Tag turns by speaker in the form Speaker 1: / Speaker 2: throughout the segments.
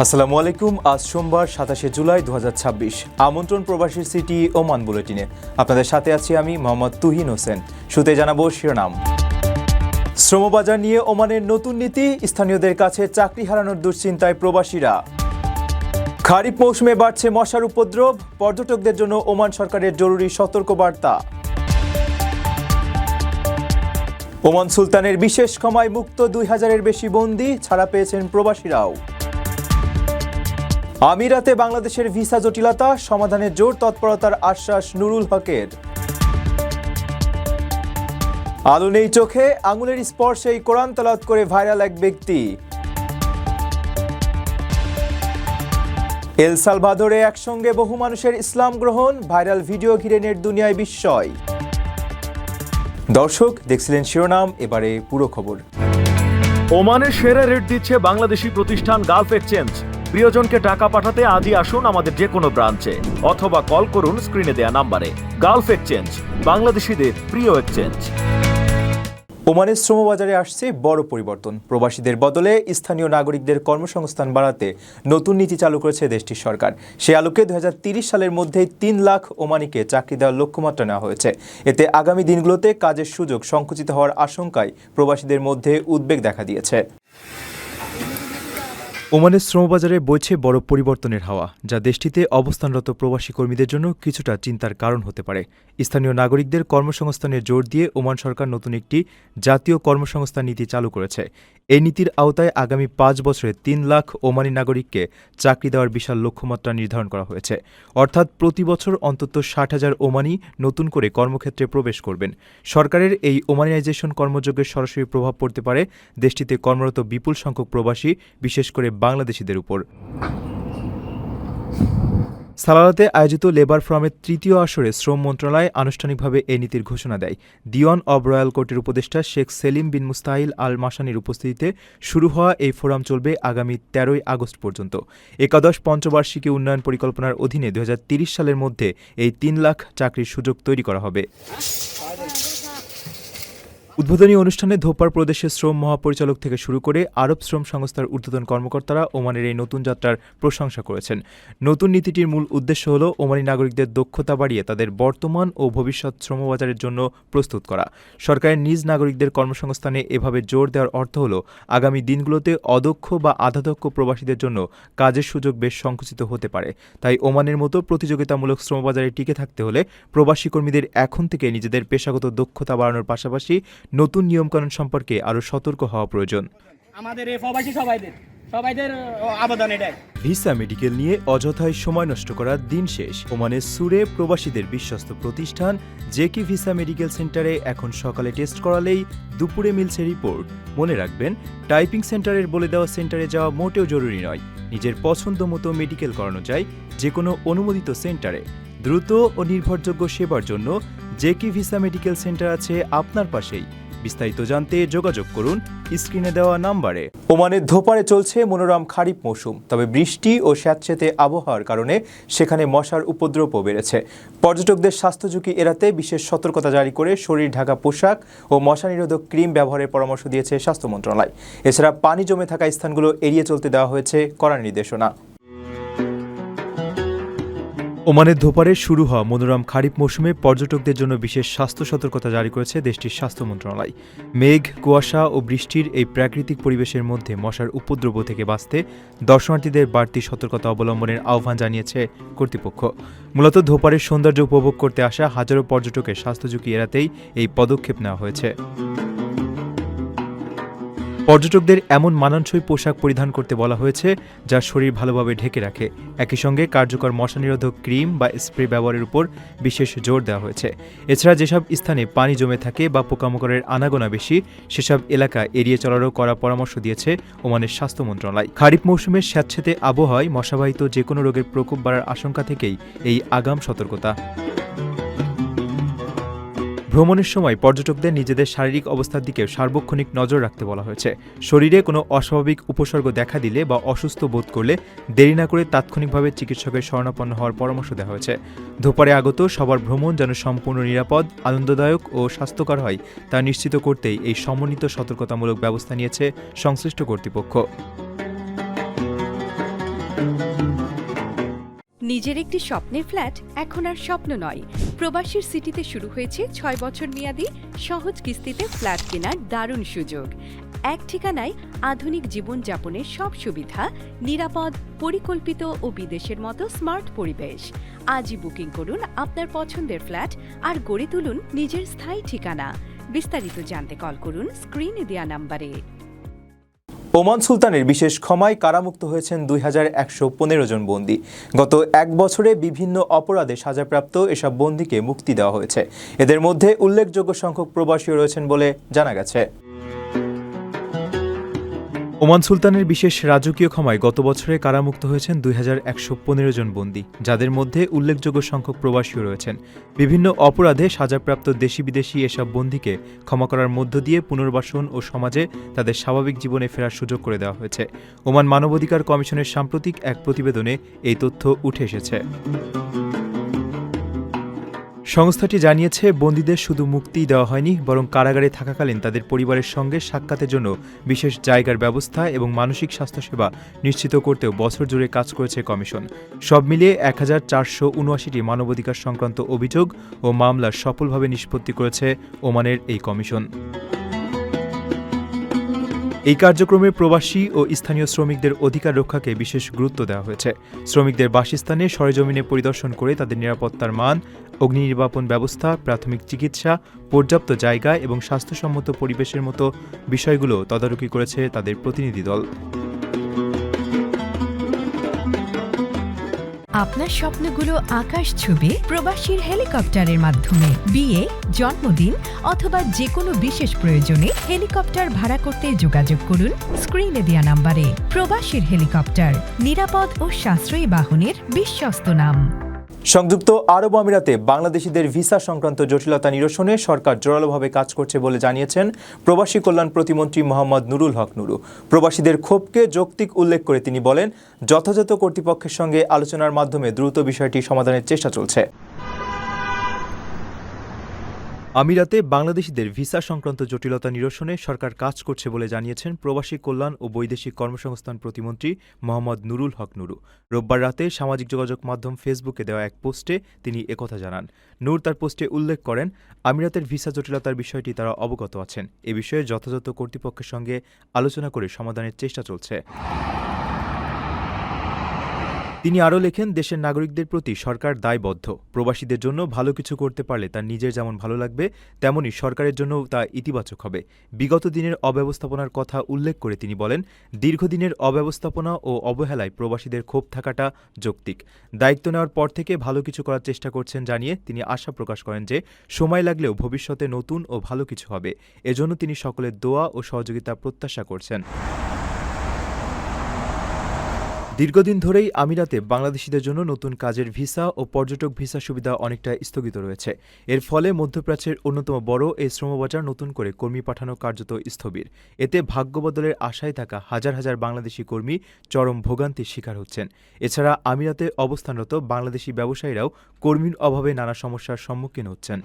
Speaker 1: আসসালামু আলাইকুম। আজ সোমবার 27 জুলাই 2026। আমন্ত্রণ প্রবাসীর সিটি ওমান বুলেটিনে। আপনাদের সাথে আছি আমি মোহাম্মদ তুহিন হোসেন। শুরুতে জানাবো শিরোনাম। শ্রমবাজার নিয়ে ওমানের নতুন নীতি, স্থানীয়দের কাছে চাকরি হারানোর দুশ্চিন্তায় প্রবাসীরা। খারিফ মৌসুমে বাড়ছে মশার উপদ্রব, পর্যটকদের জন্য ওমান সরকারের জরুরি সতর্কবার্তা। ওমান সুলতানের বিশেষ ক্ষমায় মুক্ত 2000-এর বেশি বন্দী, ছাড়া পেয়েছেন প্রবাসীরাও। আমিরাতে বাংলাদেশের ভিসা জটিলতা, সমাধানের জোর তৎপরতার আশ্বাস নুরুল হকের। আলো নেই চোখে, আঙুলের স্পর্শেই কোরআন তেলাওয়াত করে ভাইরাল এক ব্যক্তি। এল সালভাদোরে একসঙ্গে বহু মানুষের ইসলাম গ্রহণ, ভাইরাল ভিডিও ঘিরে নেট দুনিয়ায় বিস্ময়। দর্শক, দেখছিলেন শিরোনাম, এবারে পুরো খবর।
Speaker 2: ওমানের সেরা রেট দিচ্ছে বাংলাদেশি প্রতিষ্ঠান গালফ এক্সচেঞ্জ। প্রিয়জনকে টাকা পাঠাতে আজই আসুন আমাদের যে কোনো ব্রাঞ্চে অথবা কল করুন স্ক্রিনে দেয়া নাম্বারে। গালফ এক্সচেঞ্জ, বাংলাদেশিদের প্রিয় এক্সচেঞ্জ।
Speaker 1: ওমানের শ্রমবাজারে আসছে বড় পরিবর্তন। প্রবাসীদের বদলে স্থানীয় নাগরিকদের কর্মসংস্থান বাড়াতে নতুন নীতি চালু করেছে দেশটির সরকার। সে আলোকে 2030 সালের মধ্যেই 3 লাখ ওমানিকে চাকরি দেওয়ার লক্ষ্যমাত্রা নেওয়া হয়েছে। এতে আগামী দিনগুলোতে কাজের সুযোগ সংকুচিত হওয়ার আশঙ্কায় প্রবাসীদের মধ্যে উদ্বেগ দেখা দিয়েছে। ওমানের শ্রমবাজারে বইছে বড় পরিবর্তনের হাওয়া, যা দেশটিতে অবস্থানরত প্রবাসী কর্মীদের জন্য কিছুটা চিন্তার কারণ হতে পারে। স্থানীয় নাগরিকদের কর্মসংস্থানের জোর দিয়ে ওমান সরকার নতুন একটি জাতীয় কর্মসংস্থান নীতি চালু করেছে। এই নীতির আওতায় আগামী 5 বছরে 3 লাখ ওমানি নাগরিককে চাকরি দেওয়ার বিশাল লক্ষ্যমাত্রা নির্ধারণ করা হয়েছে। অর্থাৎ প্রতি বছর অন্তত 60,000 ওমানি নতুন করে কর্মক্ষেত্রে প্রবেশ করবেন। সরকারের এই ওমানাইজেশন কর্মযজ্ঞের সরাসরি প্রভাব পড়তে পারে দেশটিতে কর্মরত বিপুল সংখ্যক প্রবাসী, বিশেষ করে বাংলাদেশিদের উপর। সালালাতে আয়োজিত লেবার ফোরামের 3য় আসরে শ্রম মন্ত্রণালয় আনুষ্ঠানিকভাবে এই নীতির ঘোষণা দেয়। দিওয়ান অব রয়্যাল কোর্টের উপদেষ্টা শেখ সেলিম বিন মুস্তাহিল আল মাসানির উপস্থিতিতে শুরু হওয়া এই ফোরাম চলবে আগামী 13 আগস্ট পর্যন্ত। একাদশ পঞ্চবার্ষিকী উন্নয়ন পরিকল্পনার অধীনে 2030 সালের মধ্যে এই 3 লাখ চাকরির সুযোগ তৈরি করা হবে। উদ্বোধনী অনুষ্ঠানে ধোপার প্রদেশের শ্রম মহাপরিচালক থেকে শুরু করে আরব শ্রম সংস্থার ঊর্ধ্বতন কর্মকর্তারা ওমানের এই নতুন যাত্রার প্রশংসা করেছেন। নতুন নীতিটির মূল উদ্দেশ্য হল ওমানি নাগরিকদের দক্ষতা বাড়িয়ে তাদের বর্তমান ও ভবিষ্যৎ শ্রমবাজারের জন্য প্রস্তুত করা। সরকারের নিজ নাগরিকদের কর্মসংস্থানে এভাবে জোর দেওয়ার অর্থ হল আগামী দিনগুলোতে অদক্ষ বা আধাদক্ষ প্রবাসীদের জন্য কাজের সুযোগ বেশ সংকুচিত হতে পারে। তাই ওমানের মতো প্রতিযোগিতামূলক শ্রমবাজারে টিকে থাকতে হলে প্রবাসী কর্মীদের এখন থেকে নিজেদের পেশাগত দক্ষতা বাড়ানোর পাশাপাশি নতুন নিয়মকানুন সম্পর্কে আরও সতর্ক হওয়া প্রয়োজন। আমাদের এই প্রবাসী সবাইদের আবেদন এটাই। ভিসা মেডিকেল নিয়ে অযথায় সময় নষ্ট করার দিন শেষ। ওমানের সুরে প্রবাসীদের বিশ্বস্ত প্রতিষ্ঠান জেকি ভিসা মেডিকেল সেন্টারে এখন সকালে টেস্ট করালেই দুপুরে মিলছে রিপোর্ট। মনে রাখবেন, টাইপিং সেন্টারের বলে দেওয়া সেন্টারে যাওয়া মোটেও জরুরি নয়। নিজের পছন্দ মতো মেডিকেল করানো যায় যে কোনো অনুমোদিত সেন্টারে। দ্রুত ও নির্ভরযোগ্য সেবার জন্য জেকি ভিসা মেডিকেল সেন্টার আছে আপনার পাশেই। বিস্তারিত জানতে যোগাযোগ করুন স্ক্রিনে দেওয়া নাম্বারে। ওমানের ধোপারে চলছে মনোরম খারিফ মৌসুম, তবে বৃষ্টি ও স্যাঁতসেঁতে আবহাওয়ার কারণে সেখানে মশার উপদ্রবও বেড়েছে। পর্যটকদের স্বাস্থ্য ঝুঁকি এড়াতে বিশেষ সতর্কতা জারি করে শরীর ঢাকা পোশাক ও মশা নিরোধক ক্রিম ব্যবহারের পরামর্শ দিয়েছে স্বাস্থ্য মন্ত্রণালয়। এছাড়া পানি জমে থাকা স্থানগুলো এড়িয়ে চলতে দেওয়া হয়েছে কড়া নির্দেশনা। ওমানের ধোপারে শুরু হওয়া মনোরম খারিফ মৌসুমে পর্যটকদের জন্য বিশেষ স্বাস্থ্য সতর্কতা জারি করেছে দেশটির স্বাস্থ্য মন্ত্রণালয়। মেঘ, কুয়াশা ও বৃষ্টির এই প্রাকৃতিক পরিবেশের মধ্যে মশার উপদ্রব থেকে বাঁচতে দর্শনার্থীদের বাড়তি সতর্কতা অবলম্বনের আহ্বান জানিয়েছে কর্তৃপক্ষ। মূলত ধোপারের সৌন্দর্য উপভোগ করতে আসা হাজারো পর্যটকের স্বাস্থ্য ঝুঁকি এড়াতেই এই পদক্ষেপ নেওয়া হয়েছে। পর্যটকদের এমন মানানসই পোশাক পরিধান করতে বলা হয়েছে যা শরীর ভালোভাবে ঢেকে রাখে। একই সঙ্গে কার্যকর মশা নিরোধক ক্রিম বা স্প্রে ব্যবহারের উপর বিশেষ জোর দেওয়া হয়েছে। এছাড়া যেসব স্থানে পানি জমে থাকে বা পোকামাকড়ের আনাগোনা বেশি, সেসব এলাকা এড়িয়ে চলারও করা পরামর্শ দিয়েছে ওমানের স্বাস্থ্য মন্ত্রণালয়। খারিফ মৌসুমের স্যাঁতসেঁতে আবহাওয়ায় মশাবাহিত যে কোনো রোগের প্রকোপ বাড়ার আশঙ্কা থেকেই এই আগাম সতর্কতা। ভ্রমণের সময় পর্যটকদের নিজেদের শারীরিক অবস্থার দিকে সার্বক্ষণিক নজর রাখতে বলা হয়েছে। শরীরে কোনো অস্বাভাবিক উপসর্গ দেখা দিলে বা অসুস্থ বোধ করলে দেরি না করে তাৎক্ষণিকভাবে চিকিৎসকের শরণাপন্ন হওয়ার পরামর্শ দেওয়া হয়েছে। ধোপারে আগত সবার ভ্রমণ যেন সম্পূর্ণ নিরাপদ, আনন্দদায়ক ও স্বাস্থ্যকর হয় তা নিশ্চিত করতেই এই সমন্বিত সতর্কতামূলক ব্যবস্থা নিয়েছে সংশ্লিষ্ট কর্তৃপক্ষ।
Speaker 3: নিজের একটি স্বপ্নের ফ্ল্যাট এখন আর স্বপ্ন নয়। প্রবাসীর সিটিতে শুরু হয়েছে 6 বছর মেয়াদী সহজ কিস্তিতে ফ্ল্যাট কেনার দারুণ সুযোগ। এক ঠিকানায় আধুনিক জীবনযাপনের সব সুবিধা, নিরাপদ, পরিকল্পিত ও বিদেশের মতো স্মার্ট পরিবেশ। আজই বুকিং করুন আপনার পছন্দের ফ্ল্যাট আর গড়ে তুলুন নিজের স্থায়ী ঠিকানা। বিস্তারিত জানতে কল করুন স্ক্রিনে দেয়া নম্বরে।
Speaker 1: ওমান সুলতানের বিশেষ ক্ষমায় কারামুক্ত হয়েছেন 2115 জন বন্দী। গত এক বছরে বিভিন্ন অপরাধে সাজাপ্রাপ্ত এসব বন্দীকে মুক্তি দেওয়া হয়েছে। এদের মধ্যে উল্লেখযোগ্য সংখ্যক প্রবাসীও রয়েছেন বলে জানা গেছে। ওমান সুলতানের বিশেষ রাজকীয় ক্ষমায় গত বছরে কারামুক্ত হয়েছেন 2115 জন বন্দী, যাদের মধ্যে উল্লেখযোগ্য সংখ্যক প্রবাসীও রয়েছেন। বিভিন্ন অপরাধে সাজাপ্রাপ্ত দেশি বিদেশি এসব বন্দীকে ক্ষমা করার মধ্য দিয়ে পুনর্বাসন ও সমাজে তাদের স্বাভাবিক জীবনে ফেরার সুযোগ করে দেওয়া হয়েছে। ওমান মানবাধিকার কমিশনের সাম্প্রতিক এক প্রতিবেদনে এই তথ্য উঠে এসেছে। সংস্থাটি জানিয়েছে, বন্দীদের শুধু মুক্তিই দেওয়া হয়নি, বরং কারাগারে থাকাকালীন তাদের পরিবারের সঙ্গে সাক্ষাতের জন্য বিশেষ জায়গার ব্যবস্থা এবং মানসিক স্বাস্থ্যসেবা নিশ্চিত করতেও বছর জুড়ে কাজ করেছে কমিশন। সব মিলিয়ে 1479টি মানবাধিকার সংক্রান্ত অভিযোগ ও মামলা সফলভাবে নিষ্পত্তি করেছে ওমানের এই কমিশন। এই কার্যক্রমে প্রবাসী ও স্থানীয় শ্রমিকদের অধিকার রক্ষাকে বিশেষ গুরুত্ব দেওয়া হয়েছে। শ্রমিকদের বাসস্থানে সরেজমিনে পরিদর্শন করে তাদের নিরাপত্তার মান, অগ্নি নির্বাপন ব্যবস্থা, প্রাথমিক চিকিৎসা, পর্যাপ্ত জায়গা এবং স্বাস্থ্যসম্মত পরিবেশের মতো বিষয়গুলো তদারকি করেছে তাদের প্রতিনিধি দল।
Speaker 3: আপনার স্বপ্নগুলো আকাশ ছুবে প্রবাসীর হেলিকপ্টারের মাধ্যমে। বিয়ে, জন্মদিন অথবা যে কোনো বিশেষ প্রয়োজনে হেলিকপ্টার ভাড়া করতে যোগাযোগ করুন স্ক্রিনে দেয়া নম্বরে। প্রবাসীর হেলিকপ্টার, নিরাপদ ও সাশ্রয়ী বাহনের বিশ্বস্ত নাম।
Speaker 1: সংযুক্ত আরব আমিরাতে বাংলাদেশিদের ভিসা সংক্রান্ত জটিলতা নিরসনে সরকার জোরালোভাবে কাজ করছে বলে জানিয়েছেন প্রবাসী কল্যাণ প্রতিমন্ত্রী মোহাম্মদ নুরুল হক নুরু। প্রবাসীদের ক্ষোভকে যৌক্তিক উল্লেখ করে তিনি বলেন, যথাযথ কর্তৃপক্ষের সঙ্গে আলোচনার মাধ্যমে দ্রুত বিষয়টি সমাধানের চেষ্টা চলছে। আমিরাতে বাংলাদেশিদের ভিসা সংক্রান্ত জটিলতা নিরসনে সরকার কাজ করছে বলে জানিয়েছেন প্রবাসী কল্যাণ ও বৈদেশিক কর্মসংস্থান প্রতিমন্ত্রী মোহাম্মদ নুরুল হক নুরু। রোববার রাতে সামাজিক যোগাযোগ মাধ্যম ফেসবুকে দেওয়া এক পোস্টে তিনি একথা জানান। নূর তার পোস্টে উল্লেখ করেন, আমিরাতের ভিসা জটিলতার বিষয়টি তারা অবগত আছেন। এ বিষয়ে যথাযথ কর্তৃপক্ষের সঙ্গে আলোচনা করে সমাধানের চেষ্টা চলছে। তিনি আরও লেখেন, দেশের নাগরিকদের প্রতি সরকার দায়বদ্ধ। প্রবাসীদের জন্য ভালো কিছু করতে পারলে তার নিজের যেমন ভালো লাগবে, তেমনি সরকারের জন্যও তা ইতিবাচক হবে। বিগত দিনের অব্যবস্থাপনার কথা উল্লেখ করে তিনি বলেন, দীর্ঘদিনের অব্যবস্থাপনা ও অবহেলায় প্রবাসীদের ক্ষোভ থাকাটা যৌক্তিক। দায়িত্ব নেওয়ার পর থেকে ভালো কিছু করার চেষ্টা করছেন জানিয়ে তিনি আশা প্রকাশ করেন যে সময় লাগলেও ভবিষ্যতে নতুন ও ভালো কিছু হবে। এজন্য তিনি সকলের দোয়া ও সহযোগিতা প্রত্যাশা করছেন। দীর্ঘদিন ধরেই আমিরাতে বাংলাদেশিদের জন্য নতুন কাজের ভিসা ও পর্যটক ভিসা সুবিধা অনেকটা স্থগিত রয়েছে। এর ফলে মধ্যপ্রাচ্যের অন্যতম বড় এই শ্রমবাজার নতুন করে কর্মী পাঠানো কার্যত স্থবির। এতে ভাগ্য বদলের আশায় থাকা হাজার হাজার বাংলাদেশি কর্মী চরম ভোগান্তির শিকার হচ্ছেন। এছাড়া আমিরাতে অবস্থানরত বাংলাদেশি ব্যবসায়ীরাও কর্মীর অভাবে নানা সমস্যার সম্মুখীন হচ্ছেন।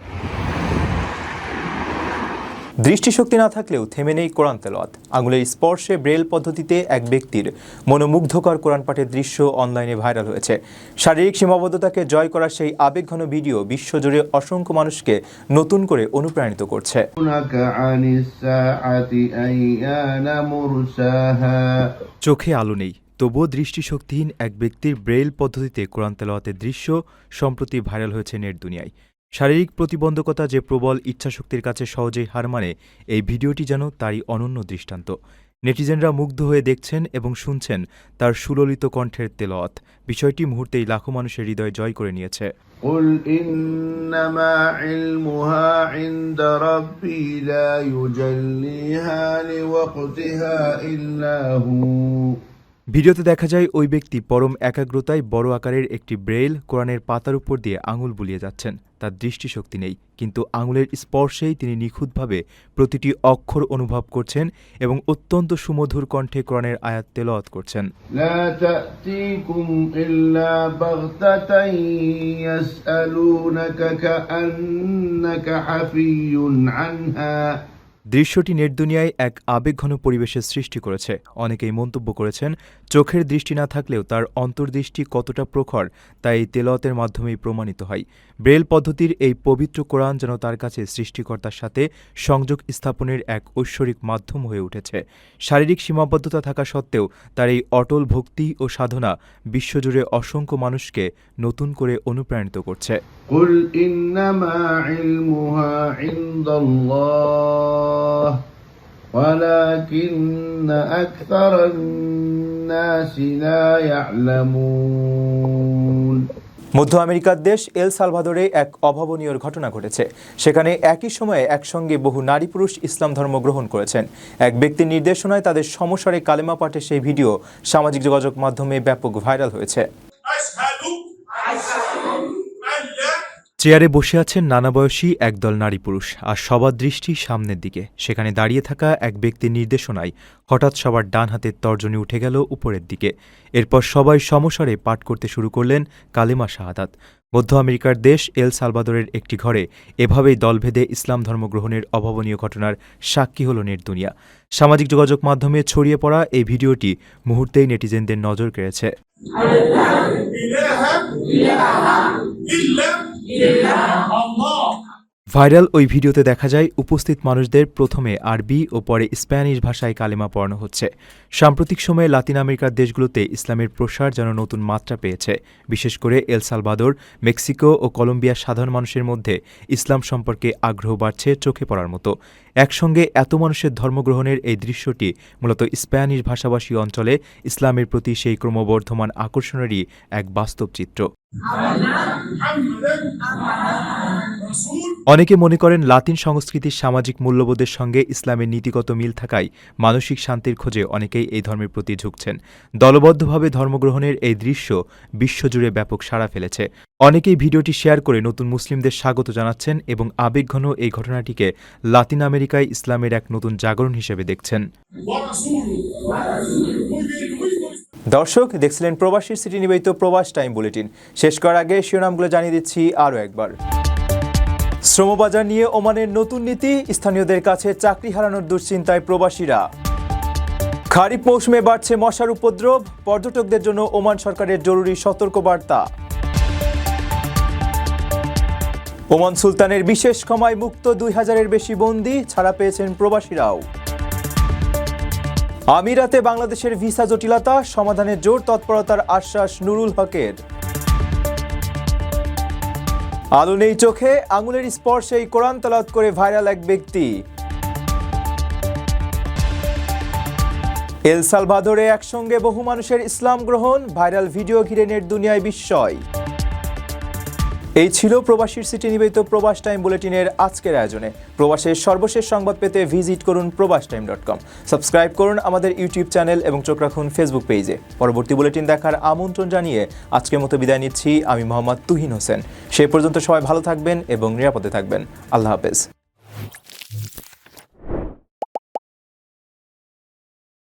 Speaker 1: দৃষ্টিশক্তি না থাকলেও থেমে নেই কোরআন তেলাওয়াত। আঙুলের স্পর্শে ব্রেল পদ্ধতিতে এক ব্যক্তির মনোমুগ্ধকর কোরআন পাঠের দৃশ্য অনলাইনে ভাইরাল হয়েছে। শারীরিক সীমাবদ্ধতাকে জয় করার সেই আবেগঘন ভিডিও বিশ্বজুড়ে অসংখ্য মানুষকে নতুন করে অনুপ্রাণিত করছে। চোখে আলো নেই, তবুও দৃষ্টিশক্তিহীন এক ব্যক্তির ব্রেইল পদ্ধতিতে কোরআন তেলাওয়াতের দৃশ্য সম্প্রতি ভাইরাল হয়েছে নেট দুনিয়ায়। শারীরিক প্রতিবন্ধকতা যে প্রবল ইচ্ছাশক্তির কাছে সহজেই হার মানে, এই ভিডিওটি যেন তারই অনন্য দৃষ্টান্ত। নেটিজেনরা মুগ্ধ হয়ে দেখছেন এবং শুনছেন তার সুললিত কণ্ঠের তেলাওয়াত। বিষয়টি মুহূর্তেই লাখো মানুষের হৃদয় জয় করে নিয়েছে।
Speaker 4: قل إنما علمها عند ربي لا يجليها لوقتها إلا هو।
Speaker 1: ভিডিওতে দেখা যায় ওই ব্যক্তি পরম একাগ্রতায় বড় আকারের একটি ব্রেইল কোরআনের পাতার উপর দিয়ে আঙুল বুলিয়ে যাচ্ছেন। তার দৃষ্টিশক্তি নেই, কিন্তু আঙুলের স্পর্শেই তিনি নিখুঁতভাবে প্রতিটি অক্ষর অনুভব করছেন এবং অত্যন্ত সুমধুর কণ্ঠে কোরআনের আয়াত তেলাওয়াত করছেন।
Speaker 4: لا تأتيكم إلا بغتة يسألونك كأنك حفي عنها
Speaker 1: দৃশ্যটি নেট দুনিয়ায় এক আবেগঘন পরিবেশের সৃষ্টি করেছে। অনেকেই মন্তব্য করেছেন, চোখের দৃষ্টি না থাকলেও তার অন্তর্দৃষ্টি কতটা প্রখর তা এই তেলাওয়াতের মাধ্যমেই প্রমাণিত হয়। ব্রেল পদ্ধতির এই পবিত্র কোরআন যেন তার কাছে সৃষ্টিকর্তার সাথে সংযোগ স্থাপনের এক ঐশ্বরিক মাধ্যম হয়ে উঠেছে। শারীরিক সীমাবদ্ধতা থাকা সত্ত্বেও তার এই অটল ভক্তি ও সাধনা বিশ্বজুড়ে অসংখ্য মানুষকে নতুন করে অনুপ্রাণিত করছে।
Speaker 4: قل إنما علمها عند الله ولكن أكثر الناس لا يعلمون।
Speaker 1: মধ্য আমেরিকার দেশ এল সালভাদোরে এক অভাবনীয় ঘটনা ঘটেছে। সেখানে একই সময়ে একসঙ্গে বহু নারী পুরুষ ইসলাম ধর্ম গ্রহণ করেছেন। এক ব্যক্তির নির্দেশনায় তাদের সমস্বরে কালেমা পাঠের সেই ভিডিও সামাজিক যোগাযোগ মাধ্যমে ব্যাপক ভাইরাল হয়েছে। চেয়ারে বসে আছেন নানা বয়সী একদল নারী পুরুষ, আর সবার দৃষ্টি সামনের দিকে। সেখানে দাঁড়িয়ে থাকা এক ব্যক্তির নির্দেশনায় হঠাৎ সবার ডান হাতের তর্জনী উঠে গেল উপরের দিকে। এরপর সবাই সমস্বরে পাঠ করতে শুরু করলেন কালেমা শাহাদাত। মধ্য আমেরিকার দেশ এল সালভাদোরের একটি ঘরে এভাবেই দলভেদে ইসলাম ধর্ম গ্রহণের অভাবনীয় ঘটনার সাক্ষী হল নেট দুনিয়া। সামাজিক যোগাযোগ মাধ্যমে ছড়িয়ে পড়া এই ভিডিওটি মুহূর্তেই নেটিজেনদের নজর কেড়েছে। ভাইরাল ওই ভিডিওতে দেখা যায় উপস্থিত মানুষদের প্রথমে আরবি ও পরে স্প্যানিশ ভাষায় কালেমা পড়ানো হচ্ছে। সাম্প্রতিক সময়ে লাতিন আমেরিকার দেশগুলোতে ইসলামের প্রসার যেন নতুন মাত্রা পেয়েছে। বিশেষ করে এল সালভাদোর, মেক্সিকো ও কলম্বিয়ার সাধারণ মানুষের মধ্যে ইসলাম সম্পর্কে আগ্রহ বাড়ছে চোখে পড়ার মতো। একসঙ্গে এত মানুষের ধর্মগ্রহণের এই দৃশ্যটি মূলত স্প্যানিশ ভাষাভাষী অঞ্চলে ইসলামের প্রতি সেই ক্রমবর্ধমান আকর্ষণেরই এক বাস্তব চিত্র। অনেকে মনে করেন লাতিন সংস্কৃতির সামাজিক মূল্যবোধের সঙ্গে ইসলামের নীতিগত মিল থাকায় মানসিক শান্তির খোঁজে অনেকেই এই ধর্মের প্রতি ঝুঁকছেন। দলবদ্ধভাবে ধর্মগ্রহণের এই দৃশ্য বিশ্বজুড়ে ব্যাপক সাড়া ফেলেছে। অনেকেই ভিডিওটি শেয়ার করে নতুন মুসলিমদের স্বাগত জানাচ্ছেন এবং আবেগঘন এই ঘটনাটিকে লাতিন আমেরিকায় ইসলামের এক নতুন জাগরণ হিসেবে দেখছেন। দর্শক, দেখছিলেন প্রবাসীর সিটি নিবেদিত প্রবাস টাইম বুলেটিন। শেষ করার আগে শিরোনামগুলো জানিয়ে দিচ্ছি আরও একবার। শ্রমবাজার নিয়ে ওমানের নতুন নীতি, স্থানীয়দের কাছে চাকরি হারানোর দুশ্চিন্তায় প্রবাসীরা। খারিফ মৌসুমে বাড়ছে মশার উপদ্রব, পর্যটকদের জন্য ওমান সরকারের জরুরি সতর্কবার্তা। ওমান সুলতানের বিশেষ ক্ষমায় মুক্ত 2000-এর বেশি বন্দী, ছাড়া পেয়েছেন প্রবাসীরাও। আমিরাতে বাংলাদেশের ভিসা জটিলতা, সমাধানের জোর তৎপরতার আশ্বাস নুরুল হকের। আলো নেই চোখে, আঙুলের স্পর্শেই কোরআন তেলাওয়াত করে ভাইরাল এক ব্যক্তি। এল সালভাদোরে একসঙ্গে বহু মানুষের ইসলাম গ্রহণ, ভাইরাল ভিডিও ঘিরে নেট দুনিয়ায় বিস্ময়। এই ছিল প্রবাসীর সিটি নিবেদিত প্রবাস টাইম বুলেটিনের আজকের আয়োজনে। প্রবাসের সর্বশেষ সংবাদ পেতে ভিজিট করুন probastoime.com। সাবস্ক্রাইব করুন আমাদের ইউটিউব চ্যানেল এবং চোখ রাখুন ফেসবুক পেজে। পরবর্তী বুলেটিন দেখার আমন্ত্রণ জানিয়ে আজকের মতো বিদায় নিচ্ছি আমি মোহাম্মদ তুহিন হোসেন। সে পর্যন্ত সবাই ভালো থাকবেন এবং নিরাপদে থাকবেন। আল্লাহ হাফেজ।